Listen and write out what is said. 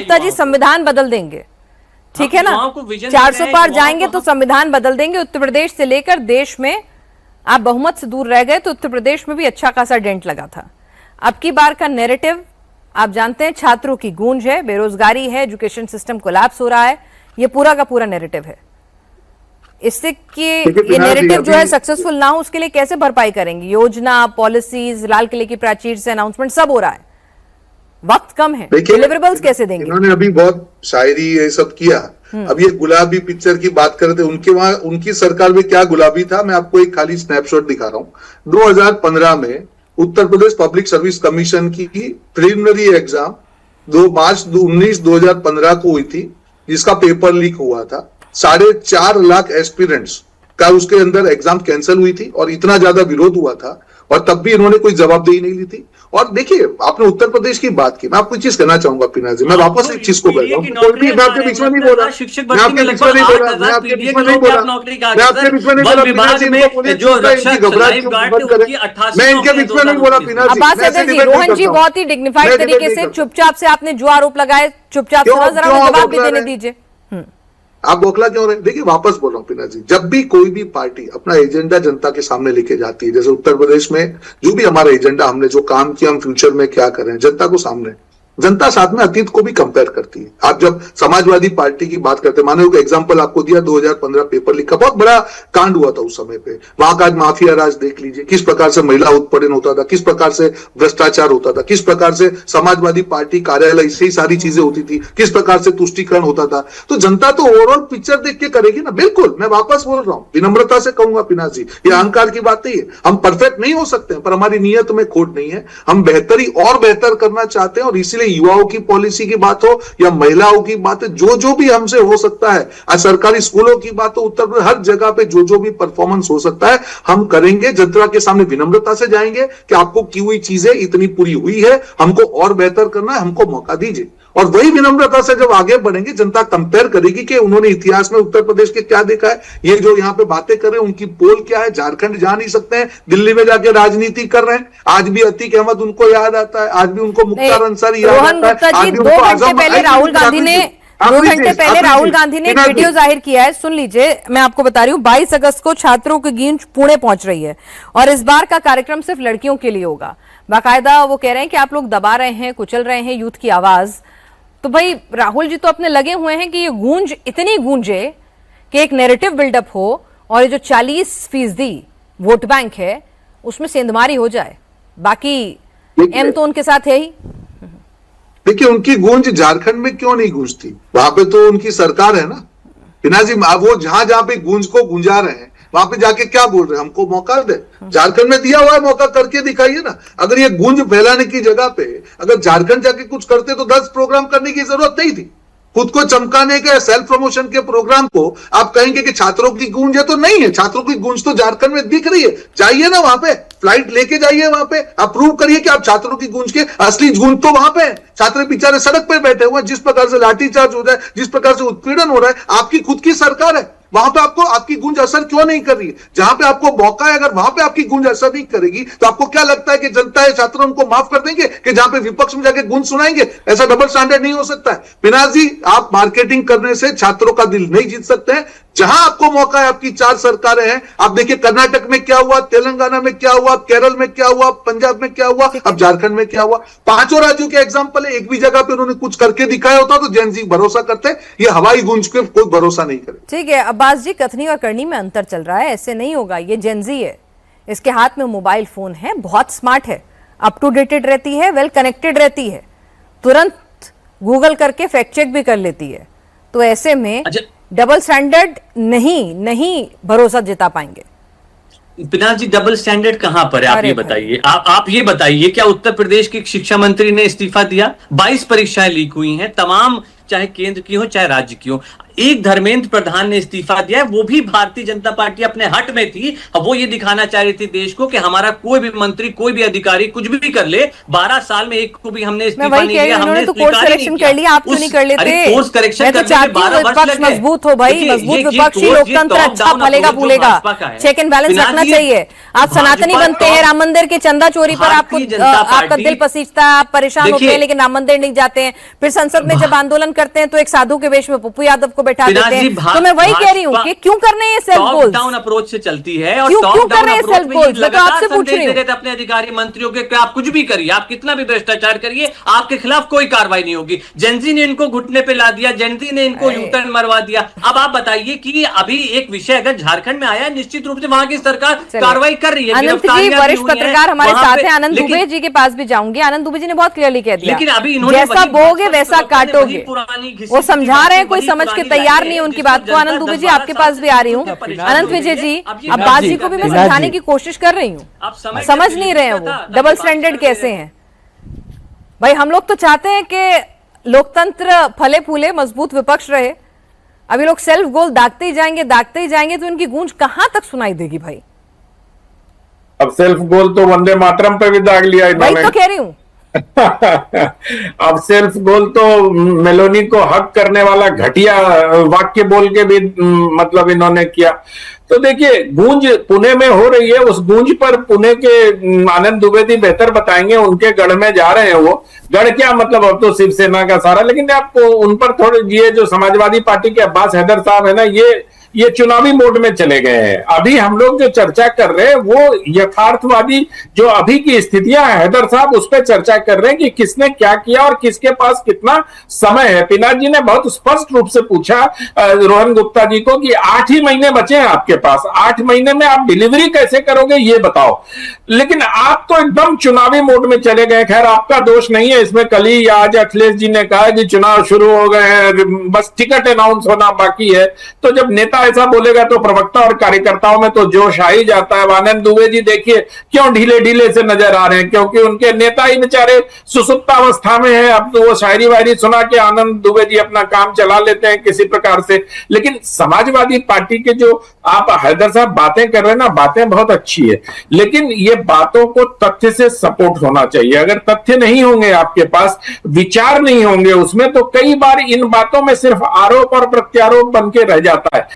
गुप्ता जी संविधान बदल देंगे, ठीक है ना, 400 पार जाएंगे तो संविधान बदल देंगे। उत्तर प्रदेश से लेकर देश में आप बहुमत से दूर रह गए तो उत्तर प्रदेश में भी अच्छा खासा डेंट लगा था। अब की बार का नैरेटिव आप जानते हैं, छात्रों की गूंज है, बेरोजगारी है, एजुकेशन सिस्टम कोलैप्स हो रहा है, ये पूरा का पूरा नैरेटिव है। इससे कि ये नैरेटिव जो है सक्सेसफुल ना हो, उसके लिए कैसे भरपाई करेंगे? योजना, पॉलिसीज, लाल किले की प्राचीर से अनाउंसमेंट सब हो रहा है, वक्त कम है, डिलीवरेबल्स कैसे देंगे? इन्होंने अभी बहुत शायरी ये सब किया। अब ये गुलाबी पिक्चर की बात कर रहे थे, उनके वहां उनकी सरकार में क्या गुलाबी था, मैं आपको एक खाली स्नैपशॉट दिखा रहा हूं। 2015 में Uttar Pradesh public service commission की प्रिलिमिनरी एग्जाम 2 मार्च 2015 को हुई थी, जिसका पेपर लीक हुआ था। 4.5 लाख एस्पिरेंट्स का उसके अंदर एग्जाम कैंसिल हुई थी और इतना ज्यादा विरोध हुआ था, और तब भी इन्होंने कोई जवाबदेही नहीं ली थी। और देखिए, आपने उत्तर प्रदेश की बात की, मैं आपको एक चीज कहना चाहूंगा पीना जी, मैं वापस एक चीज को कह रहा हूँ, कोई भी मैं आपके बीच में नहीं बोल रहा, मैं आपके बीच में नहीं बोल रहा, मैं आपके बीच में नहीं बोल रहा, मैं आपके बीच में नहीं बोला पीना जी, इनको बोलिए घबराहट बंद करें, मैं इनके बीच में नहीं बोला पीना जी। अब्बास सैयद जी, रोहन जी बहुत ही डिग्निफाइड तरीके से चुपचाप से आपने जो आरोप लगाए, चुपचाप जरा जवाब भी देने दीजिए। आप बौखला क्यों रहे? देखिए, वापस बोल रहा हूं पीना जी, जब भी कोई भी पार्टी अपना एजेंडा जनता के सामने लेके जाती है, जैसे उत्तर प्रदेश में जो भी हमारा एजेंडा, हमने जो काम किया, हम फ्यूचर में क्या करें, जनता को सामने, जनता साथ में अतीत को भी कंपेयर करती है। आप जब समाजवादी पार्टी की बात करते हैं, माने एक एग्जांपल आपको दिया, 2015 पेपर लीक का बहुत बड़ा कांड हुआ था उस समय पे, वहां का आज माफिया राज देख लीजिए, किस प्रकार से महिला उत्पीड़न होता था, किस प्रकार से भ्रष्टाचार होता था, किस प्रकार से समाजवादी पार्टी कार्यालय से ही सारी चीजें होती थी, किस प्रकार से तुष्टीकरण होता था। तो जनता तो ओवरऑल पिक्चर देख के करेगी ना। बिल्कुल, मैं वापस बोल रहा हूं, विनम्रता से कहूंगा पीना जी, ये अहंकार की बात नहीं है, हम परफेक्ट नहीं हो सकते, पर हमारी नीयत में खोट नहीं है, हम बेहतरी और बेहतर करना चाहते हैं, और इसीलिए युवाओं की पॉलिसी की बात हो या महिलाओं की बात है, जो भी हमसे हो सकता है, आज सरकारी स्कूलों की बात हो, उत्तर प्रदेश हर जगह पे जो भी परफॉर्मेंस हो सकता है हम करेंगे। जनता के सामने विनम्रता से जाएंगे कि आपको की हुई चीजें इतनी पूरी हुई है, हमको और बेहतर करना है, हमको मौका दीजिए। और वही विनम्रता से जब आगे बढ़ेंगे, जनता कंपेयर करेगी कि उन्होंने इतिहास में उत्तर प्रदेश के क्या देखा है, ये जो यहाँ पे बातें कर रहे हैं उनकी पोल क्या है, झारखंड जा नहीं सकते हैं, दिल्ली में जाके राजनीति कर रहे हैं, आज भी अतीक अहमद उनको याद आता है, आज भी उनको मुख्तार अंसारी याद आता है, आज भी उनको 2 घंटे पहले राहुल गांधी ने 2 घंटे पहले राहुल गांधी ने एक वीडियो जाहिर किया है, सुन लीजिए, मैं आपको बता रही हूँ। 22 अगस्त को छात्रों की गूंज पुणे पहुंच रही है और इस बार का कार्यक्रम सिर्फ लड़कियों के लिए होगा। बाकायदा वो कह रहे हैं कि आप लोग दबा रहे हैं, कुचल रहे हैं यूथ की आवाज। तो भाई राहुल जी तो अपने लगे हुए हैं कि ये गूंज इतनी गूंजे कि एक नैरेटिव बिल्डअप हो और ये जो 40% वोट बैंक है उसमें सेंधमारी हो जाए। बाकी एम तो उनके साथ है ही। देखिए, उनकी गूंज झारखंड में क्यों नहीं गूंजती? वहां पे तो उनकी सरकार है ना पिना जी, वो जहां पे गूंज को गूंजा रहे हैं वहां पे जाके क्या बोल रहे हैं, हमको मौका दे। झारखंड में दिया हुआ है मौका, करके दिखाइए ना। अगर ये गूंज फैलाने की जगह पे अगर झारखंड जाके कुछ करते तो 10 प्रोग्राम करने की जरूरत नहीं थी। खुद को चमकाने के सेल्फ प्रमोशन के प्रोग्राम को आप कहेंगे कि छात्रों की गूंज है, तो नहीं है। छात्रों की गूंज तो झारखंड में दिख रही है, जाइए ना वहां पे, फ्लाइट लेके जाइए वहां पे, आप प्रूव करिए कि आप छात्रों की गूंज के असली गूंज तो वहां पे है। छात्र बेचारे सड़क पे बैठे हुए हैं, जिस प्रकार से लाठीचार्ज हो रहा है, जिस प्रकार से उत्पीड़न हो रहा है, आपकी खुद की सरकार है, वहां पे आपको आपकी गूंज असर क्यों नहीं कर रही है? जहां पे आपको मौका है, अगर वहां पे आपकी गूंज असर नहीं करेगी तो आपको क्या लगता है कि जनता है, छात्र उनको माफ कर देंगे कि जहां पे विपक्ष में जाके गूंज सुनाएंगे? ऐसा डबल स्टैंडर्ड नहीं हो सकता है पिनाज जी। आप मार्केटिंग करने से छात्रों का दिल नहीं जीत सकते हैं। जहां आपको मौका है, आपकी 4 सरकारें हैं, आप देखिए कर्नाटक में क्या हुआ, तेलंगाना में क्या हुआ, केरल में क्या हुआ, पंजाब में क्या हुआ, अब झारखंड में क्या हुआ। 5 राज्यों के एग्जाम्पल है, एक भी जगह पे उन्होंने कुछ करके दिखाया होता तो जेन जी भरोसा करते, ये हवाई गूंज पे कोई भरोसा नहीं करे। ठीक है अब्बास जी, कथनी और करनी में अंतर चल रहा है, ऐसे नहीं होगा। ये जेन जी है, इसके हाथ में मोबाइल फोन है, बहुत स्मार्ट है, अप टू डेटेड रहती है, वेल कनेक्टेड रहती है, तुरंत गूगल करके फैक्ट चेक भी कर लेती है। तो ऐसे में डबल स्टैंडर्ड नहीं भरोसा जिता पाएंगे। पिनाक जी, डबल स्टैंडर्ड कहां पर है, आप ये बताइए। आप ये बताइए, क्या उत्तर प्रदेश के शिक्षा मंत्री ने इस्तीफा दिया? 22 परीक्षाएं लीक हुई हैं, तमाम, चाहे केंद्र की हो चाहे राज्य की हो। एक धर्मेंद्र प्रधान ने इस्तीफा दिया है, वो भी भारतीय जनता पार्टी अपने हट में थी। अब वो ये दिखाना चाह रही थी देश को कि हमारा कोई भी मंत्री, कोई भी अधिकारी कुछ भी कर ले, 12 साल में एक को भी हमने इस्तीफा नहीं दिया, हमने तो कोर्स करेक्शन कर लिया, आप क्यों नहीं कर लेते? कोर्स करेक्शन मैं तो चाहती हूँ विपक्ष मजबूत हो भाई, मजबूत विपक्ष ही लोकतंत्र अच्छा फलेगा फूलेगा। चेक एंड बैलेंस रखना चाहिए। आप सनातनी बनते हैं, राम मंदिर के चंदा चोरी पर आपका दिल पसीजता है, आप परेशान होते हैं, लेकिन राम मंदिर नहीं जाते हैं। फिर संसद में जब आंदोलन करते हैं तो एक साधु के वेश में पप्पू यादव को बैठा देते हैं। तो मैं वही कह रही हूँ कि क्यों कर रहे हैं सेल्फ गोल्स, डाउन अप्रोच से चलती है, और क्यों कर रहे हैं सेल्फ गोल्स? मैं तो आपसे पूछ रही हूँ अपने अधिकारी मंत्रियों के, आप कुछ भी करिए, आप कितना भी भ्रष्टाचार करिए, आपके खिलाफ कोई कार्रवाई नहीं होगी। जेनजी ने इनको घुटने पे ला दिया, जेनजी ने इनको यूटर्न मरवा दिया। अब आप बताइए कि अभी एक विषय अगर झारखंड में आया, निश्चित रूप से वहां की सरकार कार्रवाई कर रही है। अनंत जी वरिष्ठ पत्रकार हमारे साथ हैं, आनंद दुबे जी के पास भी जाऊंगी। आनंद दुबे जी ने बहुत क्लियरली कह दिया, लेकिन अभी जैसा बोगे वैसा काटोगे। वो समझा रहे हैं, कोई समझ के तैयार नहीं है उनकी बात को। आनंद दुबे जी आपके पास भी आ रही हूँ। अनंत विजय जी, अब्बास जी को भी मैं समझाने की कोशिश कर रही हूँ, समझ नहीं रहे हैं वो डबल स्टैंडर्ड कैसे हैं। भाई हम लोग तो चाहते हैं कि लोकतंत्र फले फूले, मजबूत विपक्ष रहे। अभी लोग सेल्फ गोल दागते ही जाएंगे तो इनकी गूंज कहां तक सुनाई देगी भाई? अब सेल्फ गोल तो वंदे मातरम पे भी दाग लिया इन्होंने। वही तो कह रही हूँ। अब सेल्फ गोल तो मेलोनी को हक करने वाला घटिया वाक्य बोल के भी मतलब इन्होंने किया। तो देखिए गूंज पुणे में हो रही है, उस गूंज पर पुणे के आनंद द्विवेदी बेहतर बताएंगे, उनके गढ़ में जा रहे हैं। वो गढ़ क्या मतलब, अब तो शिवसेना का सारा, लेकिन आपको उन पर थोड़े, ये जो समाजवादी पार्टी के अब्बास हैदर साहब है ना, ये चुनावी मोड में चले गए हैं। अभी हम लोग जो चर्चा कर रहे हैं वो यथार्थवादी जो अभी की स्थितियां हैं, हैदर साहब उस पर चर्चा कर रहे हैं कि किसने क्या किया और किसके पास कितना समय है। पिनाक जी ने बहुत स्पष्ट रूप से पूछा रोहन गुप्ता जी को कि 8 ही महीने बचे हैं आपके पास, 8 महीने में आप डिलीवरी कैसे करोगे ये बताओ। लेकिन आप तो एकदम चुनावी मोड में चले गए। खैर आपका दोष नहीं है इसमें, कल ही या आज अखिलेश जी ने कहा कि चुनाव शुरू हो गए हैं, बस टिकट अनाउंस होना बाकी है। तो जब नेता ऐसा बोलेगा तो प्रवक्ता और कार्यकर्ताओं में तो जोश आ ही जाता है। आनंद दुबे जी देखिए क्यों ढीले ढीले से नजर आ रहे हैं, क्योंकि उनके नेता ही बेचारे सुसुप्तावस्था में है। अब तो वो शायरी वायरी सुना के आनंद दुबे जी अपना काम चला लेते हैं किसी प्रकार से। लेकिन समाजवादी पार्टी के जो आप हैदर साहब बातें कर रहे हैं ना, बातें बहुत अच्छी है, लेकिन ये बातों को तथ्य से सपोर्ट होना चाहिए। अगर तथ्य नहीं होंगे आपके पास, विचार नहीं होंगे उसमें, तो कई बार इन बातों में सिर्फ आरोप और प्रत्यारोप बन के रह जाता है।